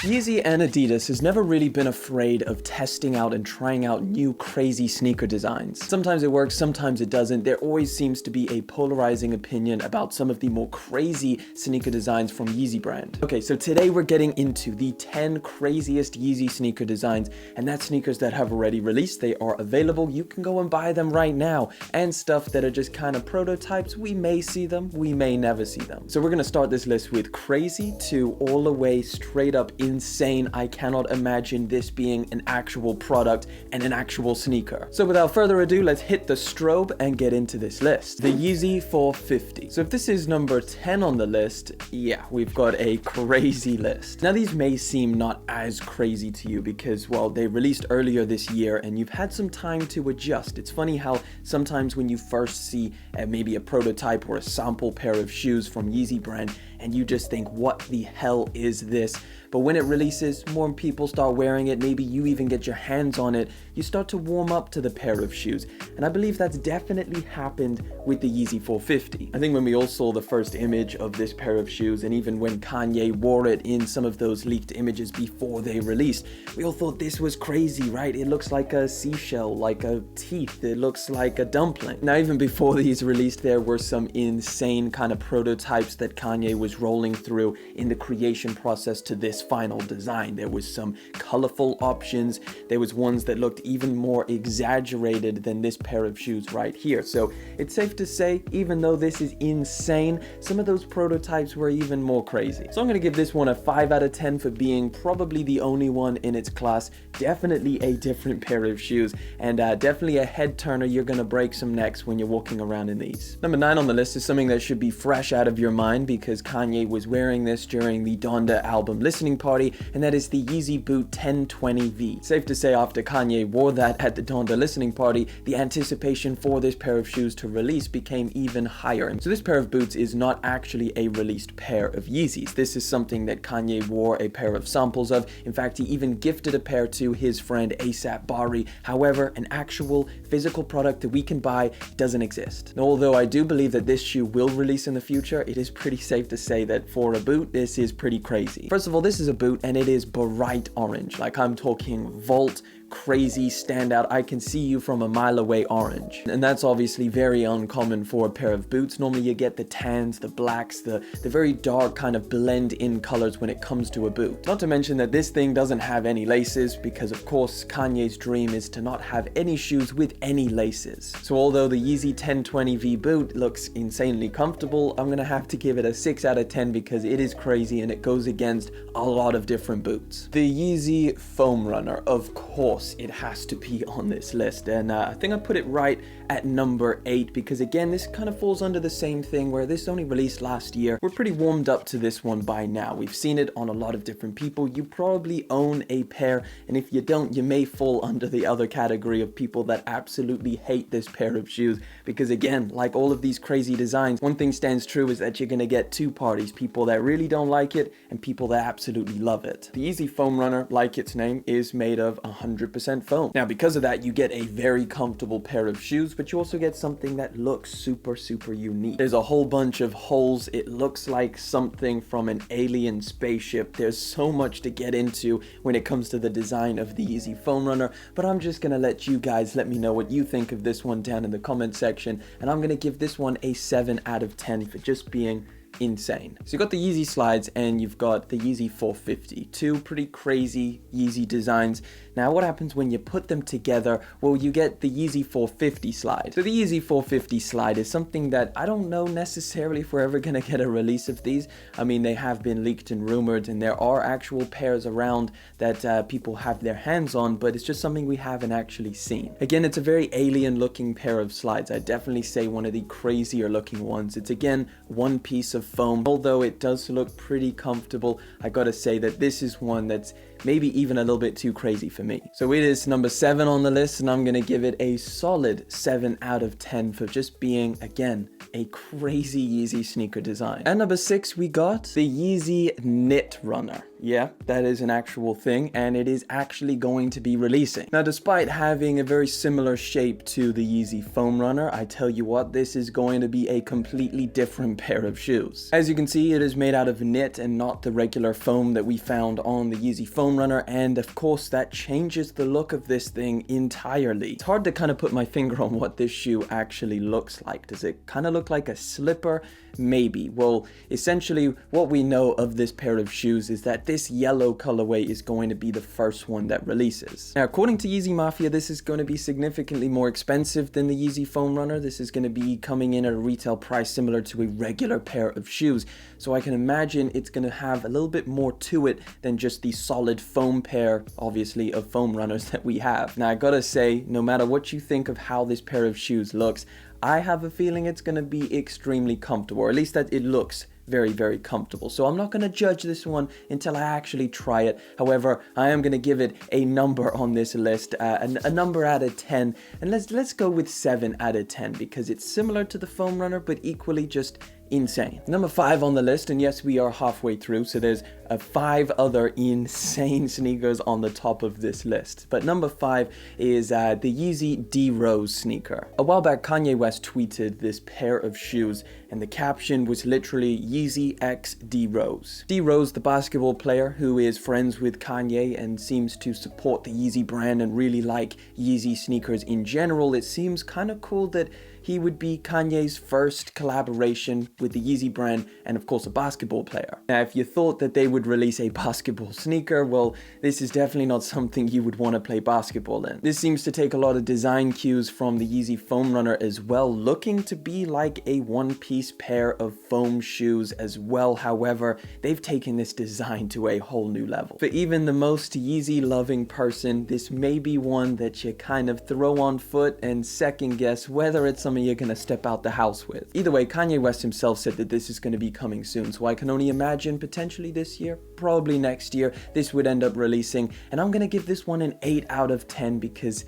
Yeezy and Adidas has never really been afraid of testing out and trying out new crazy sneaker designs. Sometimes it works, sometimes it doesn't. There always seems to be a polarizing opinion about some of the more crazy sneaker designs from Yeezy brand. Okay, so today we're getting into the 10 craziest Yeezy sneaker designs, and that's sneakers that have already released. They are available. You can go and buy them right now, and stuff that are just kind of prototypes. We may see them, we may never see them. So we're gonna start this list with crazy to all the way straight up insane. I cannot imagine this being an actual product and an actual sneaker. So without further ado, let's hit the strobe and get into this list. The Yeezy 450. So if this is number 10 on the list, yeah, we've got a crazy list. Now these may seem not as crazy to you because, well, they released earlier this year and you've had some time to adjust. It's funny how sometimes when you first see maybe a prototype or a sample pair of shoes from Yeezy brand and you just think, what the hell is this? But when it releases, more people start wearing it, maybe you even get your hands on it, you start to warm up to the pair of shoes. And I believe that's definitely happened with the Yeezy 450. I think when we all saw the first image of this pair of shoes, and even when Kanye wore it in some of those leaked images before they released, we all thought this was crazy, right? It looks like a seashell, like a teeth, it looks like a dumpling. Now, even before these released, there were some insane kind of prototypes that Kanye was rolling through in the creation process to this final design. There was some colorful options. There was ones that looked even more exaggerated than this pair of shoes right here. So it's safe to say, even though this is insane, some of those prototypes were even more crazy. So I'm going to give this one a 5 out of 10 for being probably the only one in its class. Definitely a different pair of shoes, and definitely a head turner. You're going to break some necks when you're walking around in these. Number 9 on the list is something that should be fresh out of your mind because Kanye was wearing this during the Donda album listening party, and that is the Yeezy Boot 1020V. Safe to say, after Kanye wore that at the Donda listening party, the anticipation for this pair of shoes to release became even higher. So this pair of boots is not actually a released pair of Yeezys. This is something that Kanye wore a pair of samples of. In fact, he even gifted a pair to his friend A$AP Bari. However, an actual physical product that we can buy doesn't exist. Now, although I do believe that this shoe will release in the future, it is pretty safe to say that for a boot, this is pretty crazy. First of all, this is a boot and it is bright orange. Like, I'm talking Volt crazy standout, I can see you from a mile away orange. And that's obviously very uncommon for a pair of boots. Normally you get the tans, the blacks, the very dark kind of blend in colors when it comes to a boot. Not to mention that this thing doesn't have any laces because of course Kanye's dream is to not have any shoes with any laces. So although the Yeezy 1020V boot looks insanely comfortable, I'm gonna have to give it a 6 out of 10 because it is crazy and it goes against a lot of different boots. The Yeezy Foam Runner, of course, it has to be on this list, and I think I put it right at number 8 because again, this kind of falls under the same thing where this only released last year. We're pretty warmed up to this one by now. We've seen it on a lot of different people. You probably own a pair, and if you don't, you may fall under the other category of people that absolutely hate this pair of shoes because again, like all of these crazy designs, one thing stands true is that you're gonna get two parties, people that really don't like it and people that absolutely love it. The Yeezy Foam Runner, like its name, is made of 100% foam. Now, because of that, you get a very comfortable pair of shoes, but you also get something that looks super unique. There's a whole bunch of holes. It looks like something from an alien spaceship. There's so much to get into when it comes to the design of the Yeezy Foam Runner, but I'm just gonna let you guys let me know what you think of this one down in the comment section, and I'm gonna give this one a 7 out of 10 for just being insane. So you've got the Yeezy slides and you've got the Yeezy 450, two pretty crazy Yeezy designs. Now what happens when you put them together? Well, you get the Yeezy 450 slide. So the Yeezy 450 slide is something that I don't know necessarily if we're ever gonna get a release of these. I mean, they have been leaked and rumored and there are actual pairs around that people have their hands on, but it's just something we haven't actually seen. Again, it's a very alien looking pair of slides. I'd definitely say one of the crazier looking ones. It's again one piece of foam. Although it does look pretty comfortable, I gotta say that this is one that's maybe even a little bit too crazy for me. So it is number 7 on the list and I'm gonna give it a solid 7 out of 10 for just being, again, a crazy Yeezy sneaker design. At number 6, we got the Yeezy Knit Runner. Yeah, that is an actual thing, and it is actually going to be releasing. Now, despite having a very similar shape to the Yeezy Foam Runner, I tell you what, this is going to be a completely different pair of shoes. As you can see, it is made out of knit and not the regular foam that we found on the Yeezy Foam Runner, and of course, that changes the look of this thing entirely. It's hard to kind of put my finger on what this shoe actually looks like. Does it kind of look like a slipper? Maybe. Well, essentially what we know of this pair of shoes is that this yellow colorway is going to be the first one that releases. Now, according to Yeezy Mafia, this is going to be significantly more expensive than the Yeezy Foam Runner. This is going to be coming in at a retail price similar to a regular pair of shoes. So I can imagine it's going to have a little bit more to it than just the solid foam pair, obviously, of foam runners that we have. Now, I gotta say, no matter what you think of how this pair of shoes looks, I have a feeling it's going to be extremely comfortable, or at least that it looks very, very comfortable. So I'm not going to judge this one until I actually try it. However, I am going to give it a number on this list, a number out of 10. And let's go with 7 out of 10 because it's similar to the Foam Runner, but equally just insane. Number 5 on the list, and yes, we are halfway through, so there's 5 other insane sneakers on the top of this list. But number 5 is the Yeezy D-Rose sneaker. A while back, Kanye West tweeted this pair of shoes, and the caption was literally Yeezy X D-Rose. D-Rose, the basketball player who is friends with Kanye and seems to support the Yeezy brand and really like Yeezy sneakers in general, it seems kind of cool that he would be Kanye's first collaboration with the Yeezy brand and of course a basketball player. Now, if you thought that they would release a basketball sneaker, well, this is definitely not something you would want to play basketball in. This seems to take a lot of design cues from the Yeezy Foam Runner as well, looking to be like a one-piece pair of foam shoes as well. However, they've taken this design to a whole new level. For even the most Yeezy-loving person, this may be one that you kind of throw on foot and second guess whether it's something you're gonna step out the house with. Either way, Kanye West himself said that this is gonna be coming soon, so I can only imagine potentially this year, probably next year, this would end up releasing, and I'm gonna give this one an 8 out of 10 because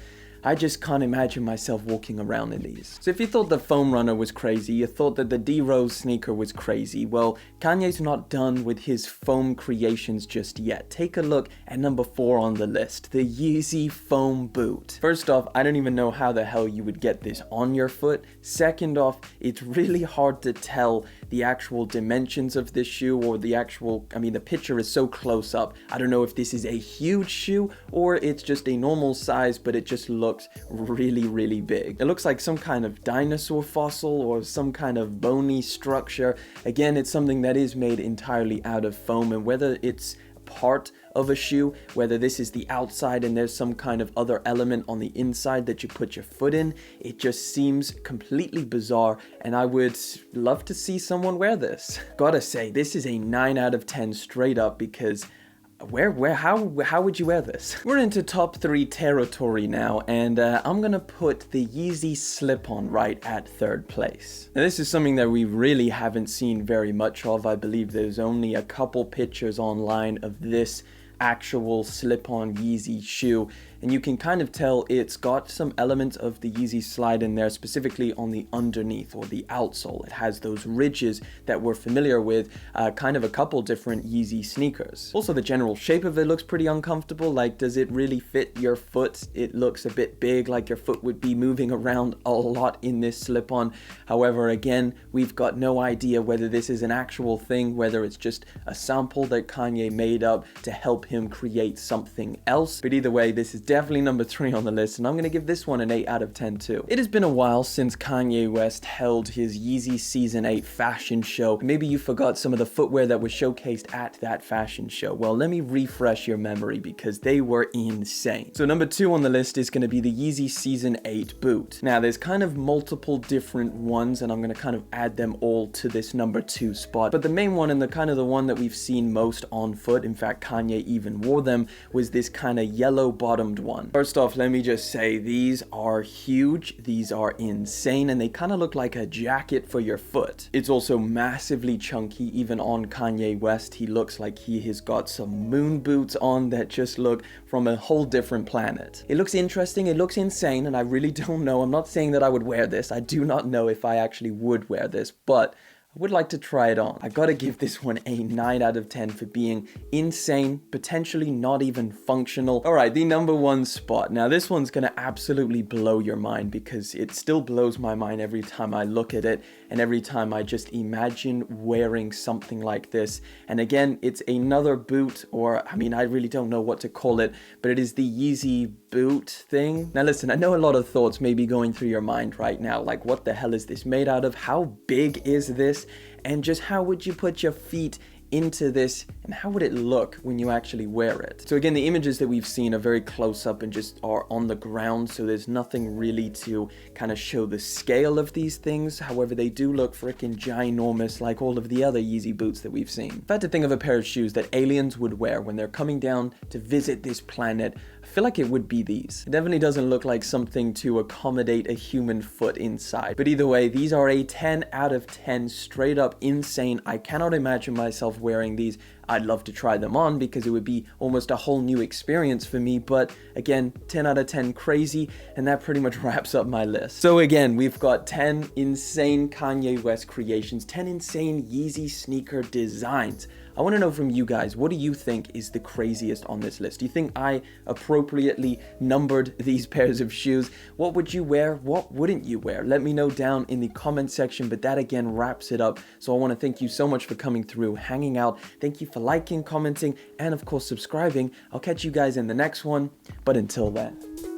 I just can't imagine myself walking around in these. So if you thought the Foam Runner was crazy, you thought that the D-Rose sneaker was crazy, well, Kanye's not done with his foam creations just yet. Take a look at number 4 on the list, the Yeezy Foam Boot. First off, I don't even know how the hell you would get this on your foot. Second off, it's really hard to tell the actual dimensions of this shoe or the actual, the picture is so close up. I don't know if this is a huge shoe or it's just a normal size, but it just looks really, really big. It looks like some kind of dinosaur fossil or some kind of bony structure. Again, it's something that is made entirely out of foam, and whether it's part of a shoe, whether this is the outside and there's some kind of other element on the inside that you put your foot in, it just seems completely bizarre, and I would love to see someone wear this. Gotta say, this is a 9 out of 10 straight up because how would you wear this? We're into top 3 territory now, and I'm gonna put the Yeezy Slip On right at 3rd place. Now, this is something that we really haven't seen very much of. I believe there's only a couple pictures online of this actual slip-on Yeezy shoe, and you can kind of tell it's got some elements of the Yeezy slide in there, specifically on the underneath or the outsole. It has those ridges that we're familiar with, kind of a couple different Yeezy sneakers. Also, the general shape of it looks pretty uncomfortable. Like, does it really fit your foot? It looks a bit big, like your foot would be moving around a lot in this slip-on. However, again, we've got no idea whether this is an actual thing, whether it's just a sample that Kanye made up to help him create something else. But either way, this is definitely number 3 on the list, and I'm gonna give this one an 8 out of 10 too. It has been a while since Kanye West held his Yeezy Season 8 fashion show. Maybe you forgot some of the footwear that was showcased at that fashion show. Well, let me refresh your memory because they were insane. So number 2 on the list is gonna be the Yeezy Season 8 boot. Now, there's kind of multiple different ones, and I'm gonna kind of add them all to this number 2 spot. But the main one, and the one that we've seen most on foot, in fact, Kanye even wore them was this kind of yellow bottomed one. First off, let me just say these are huge, these are insane, and they kind of look like a jacket for your foot. It's also massively chunky. Even on Kanye West, he looks like he has got some moon boots on that just look from a whole different planet. It looks interesting, it looks insane, and I really don't know. I'm not saying that I would wear this. I do not know if I actually would wear this, but I would like to try it on. I gotta give this one a 9 out of 10 for being insane, potentially not even functional. All right, the number one spot. Now this one's gonna absolutely blow your mind because it still blows my mind every time I look at it and every time I just imagine wearing something like this. And again, it's another boot, or I mean, I really don't know what to call it, but it is the Yeezy boot thing. Now listen, I know a lot of thoughts may be going through your mind right now, like what the hell is this made out of? How big is this? And just how would you put your feet into this, and how would it look when you actually wear it? So again, the images that we've seen are very close up and just are on the ground, so there's nothing really to kind of show the scale of these things. However, they do look freaking ginormous like all of the other Yeezy boots that we've seen. If I had to think of a pair of shoes that aliens would wear when they're coming down to visit this planet, I feel like it would be these. It definitely doesn't look like something to accommodate a human foot inside. But either way, these are a 10 out of 10, straight up insane. I cannot imagine myself wearing these. I'd love to try them on because it would be almost a whole new experience for me. But again, 10 out of 10 crazy, and that pretty much wraps up my list. So again, we've got 10 insane Kanye West creations, 10 insane Yeezy sneaker designs. I want to know from you guys, what do you think is the craziest on this list? Do you think I appropriately numbered these pairs of shoes? What would you wear? What wouldn't you wear? Let me know down in the comment section, but that again wraps it up. So I want to thank you so much for coming through, hanging out. Thank you for liking, commenting, and of course subscribing. I'll catch you guys in the next one, but until then.